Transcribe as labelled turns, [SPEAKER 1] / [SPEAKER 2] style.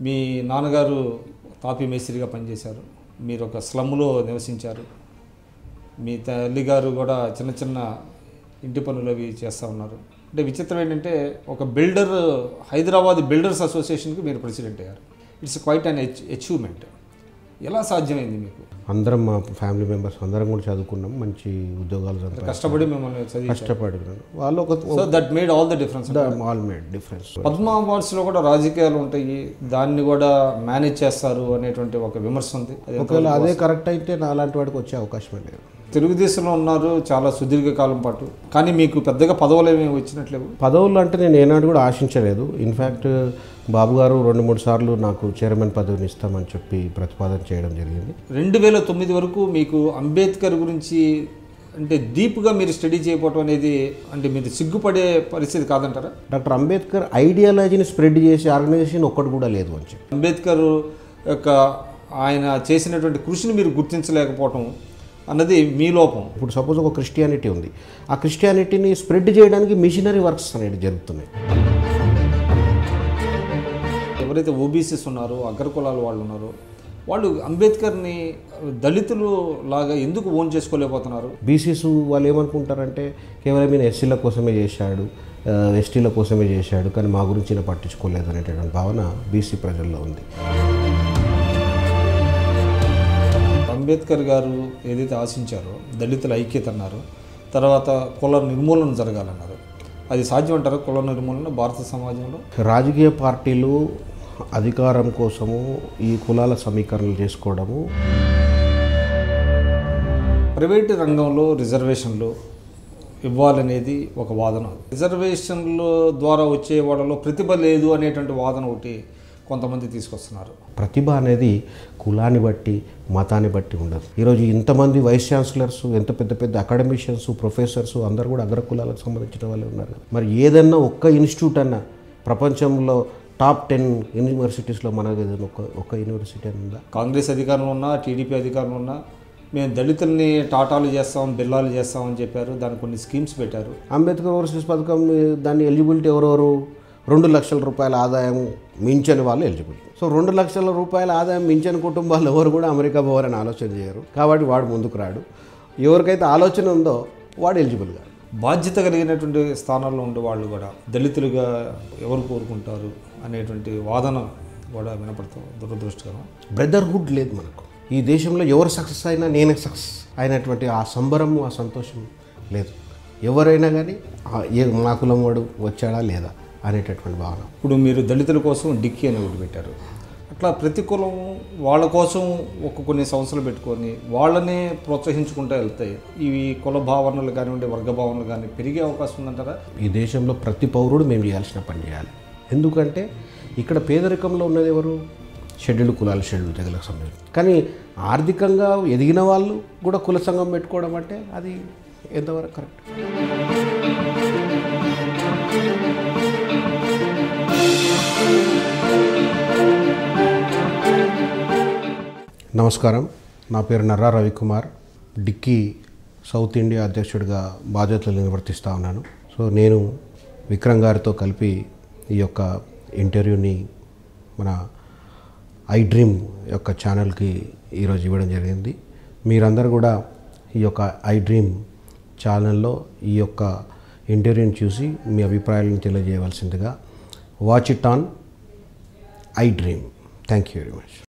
[SPEAKER 1] మీ నాన్నగారు తాపీ మేస్త్రిగా పనిచేశారు, మీరు ఒక స్లమ్లో నివసించారు, మీ తల్లిగారు కూడా చిన్న చిన్న ఇంటి పనులు అవి చేస్తూ ఉన్నారు. అంటే విచిత్రం ఏంటంటే ఒక బిల్డర్, హైదరాబాద్ బిల్డర్స్ అసోసియేషన్కి మీరు ప్రెసిడెంట్ అయ్యారు. It's quite an achievement. ఎలా సాధ్యమైంది మీకు?
[SPEAKER 2] అందరం మా ఫ్యామిలీ మెంబర్స్ అందరం కూడా చదువుకున్నాం, మంచి ఉద్యోగాలు
[SPEAKER 1] కష్టపడి మిమ్మల్ని
[SPEAKER 2] కష్టపడినాను వాళ్ళు.
[SPEAKER 1] So that made all the difference.
[SPEAKER 2] All made difference.
[SPEAKER 1] Padma అవార్డ్స్లో కూడా రాజకీయాలు ఉంటాయి, దాన్ని కూడా మేనేజ్ చేస్తారు అనేటువంటి ఒక విమర్శ ఉంది.
[SPEAKER 2] ఒకవేళ అదే కరెక్ట్ అయితే నా అలాంటి వాడికి వచ్చే అవకాశమే లేదు.
[SPEAKER 1] తెలుగుదేశంలో ఉన్నారు చాలా సుదీర్ఘకాలం పాటు, కానీ మీకు పెద్దగా పదవులు ఏమి వచ్చినట్లేవు.
[SPEAKER 2] పదవులు అంటే నేను ఏనాడు కూడా ఆశించలేదు. ఇన్ఫ్యాక్ట్ బాబు గారు 2-3 సార్లు నాకు చైర్మన్ పదవిని ఇస్తామని చెప్పి ప్రతిపాదన చేయడం జరిగింది.
[SPEAKER 1] 2009 వరకు మీకు అంబేద్కర్ గురించి అంటే డీప్గా మీరు స్టడీ చేయకపోవడం అనేది అంటే మీరు సిగ్గుపడే పరిస్థితి కాదంటారా?
[SPEAKER 2] డాక్టర్ అంబేద్కర్ ఐడియాలజీని స్ప్రెడ్ చేసే ఆర్గనైజేషన్ ఒక్కటి కూడా లేదు అని చెప్పి.
[SPEAKER 1] అంబేద్కర్ యొక్క ఆయన చేసినటువంటి కృషిని మీరు గుర్తించలేకపోవటం అన్నది మీ లోపం.
[SPEAKER 2] ఇప్పుడు సపోజ్ ఒక క్రిస్టియానిటీ ఉంది, ఆ క్రిస్టియానిటీని స్ప్రెడ్ చేయడానికి మిషనరీ వర్క్స్ అనేవి జరుగుతున్నాయి.
[SPEAKER 1] ఎవరైతే ఓబీసీస్ ఉన్నారో, అగ్రకులాల వాళ్ళు ఉన్నారో, వాళ్ళు అంబేద్కర్ని దళితులు లాగా ఎందుకు ఓన్ చేసుకోలేకపోతున్నారు?
[SPEAKER 2] బీసీస్ వాళ్ళు ఏమనుకుంటారంటే కేవలం ఈయన ఎస్సీల కోసమే చేశాడు, ఎస్టీల కోసమే చేశాడు, కానీ మా గురించి పట్టించుకోలేదు అనేటటువంటి భావన బీసీ ప్రజల్లో ఉంది.
[SPEAKER 1] అంబేద్కర్ గారు ఏదైతే ఆశించారో దళితుల ఐక్యత అన్నారు, తర్వాత కుల నిర్మూలన జరగాలన్నారు, అది సాధ్యం అంటారా? కుల నిర్మూలన భారత సమాజంలో
[SPEAKER 2] రాజకీయ పార్టీలు అధికారం కోసము ఈ కులాల సమీకరణలు చేసుకోవడము.
[SPEAKER 1] ప్రైవేటు రంగంలో రిజర్వేషన్లు ఇవ్వాలనేది ఒక వాదన. రిజర్వేషన్ల ద్వారా వచ్చే వాళ్ళలో ప్రతిభ లేదు అనేటువంటి వాదన ఒకటి కొంతమంది తీసుకొస్తున్నారు.
[SPEAKER 2] ప్రతిభ అనేది కులాన్ని బట్టి, మతాన్ని బట్టి ఉండదు. ఈరోజు ఇంతమంది వైస్ ఛాన్సలర్స్, ఎంత పెద్ద పెద్ద అకాడమిషియన్స్, ప్రొఫెసర్స్ అందరూ కూడా అగ్రకులాలకు సంబంధించిన వాళ్ళు ఉన్నారు. మరి ఏదన్నా ఒక్క ఇన్స్టిట్యూట్ అన్నా ప్రపంచంలో టాప్ 10 యూనివర్సిటీస్లో మనకు ఏదైనా ఒక్క యూనివర్సిటీ అని ఉందా?
[SPEAKER 1] కాంగ్రెస్ అధికారంలో ఉన్నా, టీడీపీ అధికారంలో ఉన్నా మేము దళితుల్ని టాటాలు చేస్తాం, బిల్లాలు చేస్తామని చెప్పారు. దానికి కొన్ని స్కీమ్స్ పెట్టారు.
[SPEAKER 2] అంబేద్కర్ ఓవర్సీస్ పథకం దాన్ని ఎలిజిబిలిటీ ఎవరెవరు? 2 లక్షల రూపాయల ఆదాయం మించని వాళ్ళు ఎలిజిబుల్. సో 2 లక్షల రూపాయల ఆదాయం మించని కుటుంబాలు ఎవరు కూడా అమెరికా పోవాలని ఆలోచన చేయరు, కాబట్టి వాడు ముందుకు రాడు. ఎవరికైతే ఆలోచన ఉందో వాడు ఎలిజిబుల్ కాదు.
[SPEAKER 1] బాధ్యత కలిగినటువంటి స్థానాల్లో ఉండే వాళ్ళు కూడా దళితులుగా ఎవరు కోరుకుంటారు అనేటువంటి వాదన కూడా వినపడతాం. దురదృష్టకరం.
[SPEAKER 2] బ్రదర్హుడ్ లేదు మనకు. ఈ దేశంలో ఎవరు సక్సెస్ అయినా నేనే సక్సెస్ అయినటువంటి ఆ సంబరము, ఆ సంతోషం లేదు. ఎవరైనా కానీ మా కులం వాడు వచ్చాడా లేదా అనేటటువంటి భావన.
[SPEAKER 1] ఇప్పుడు మీరు దళితుల కోసం డిక్కీ అని ఒకటి పెట్టారు. అట్లా ప్రతి కులం వాళ్ళ కోసం కొన్ని సంవత్సరాలు పెట్టుకొని వాళ్ళనే ప్రోత్సహించుకుంటూ వెళ్తాయి. ఇవి కుల భావనలు కానివ్వండి, వర్గ భావనలు కానీ పెరిగే అవకాశం ఉందంటారా?
[SPEAKER 2] ఈ దేశంలో ప్రతి పౌరుడు మేము చేయాల్సిన పని చేయాలి. ఎందుకంటే ఇక్కడ పేదరికంలో ఉన్నది ఎవరు? షెడ్యూల్డ్ కులాలు, షెడ్యూల్డ్ తెగలకు సంబంధించి. కానీ ఆర్థికంగా ఎదిగిన వాళ్ళు కూడా కుల సంఘం పెట్టుకోవడం అంటే అది ఎంతవరకు కరెక్ట్? నమస్కారం, నా పేరు నర్రా రవికుమార్. డిక్కీ సౌత్ ఇండియా అధ్యక్షుడిగా బాధ్యతలు నిర్వర్తిస్తూ ఉన్నాను. సో నేను విక్రమ్ గారితో కలిపి ఈ యొక్క ఇంటర్వ్యూని మన ఐ డ్రీమ్ యొక్క ఛానల్కి ఈరోజు ఇవ్వడం జరిగింది. మీరందరూ కూడా ఈ యొక్క ఐ డ్రీమ్ ఛానల్లో ఈ యొక్క ఇంటర్వ్యూని చూసి మీ అభిప్రాయాలను తెలియజేయవలసిందిగా watch it on iDream. Thank you very much.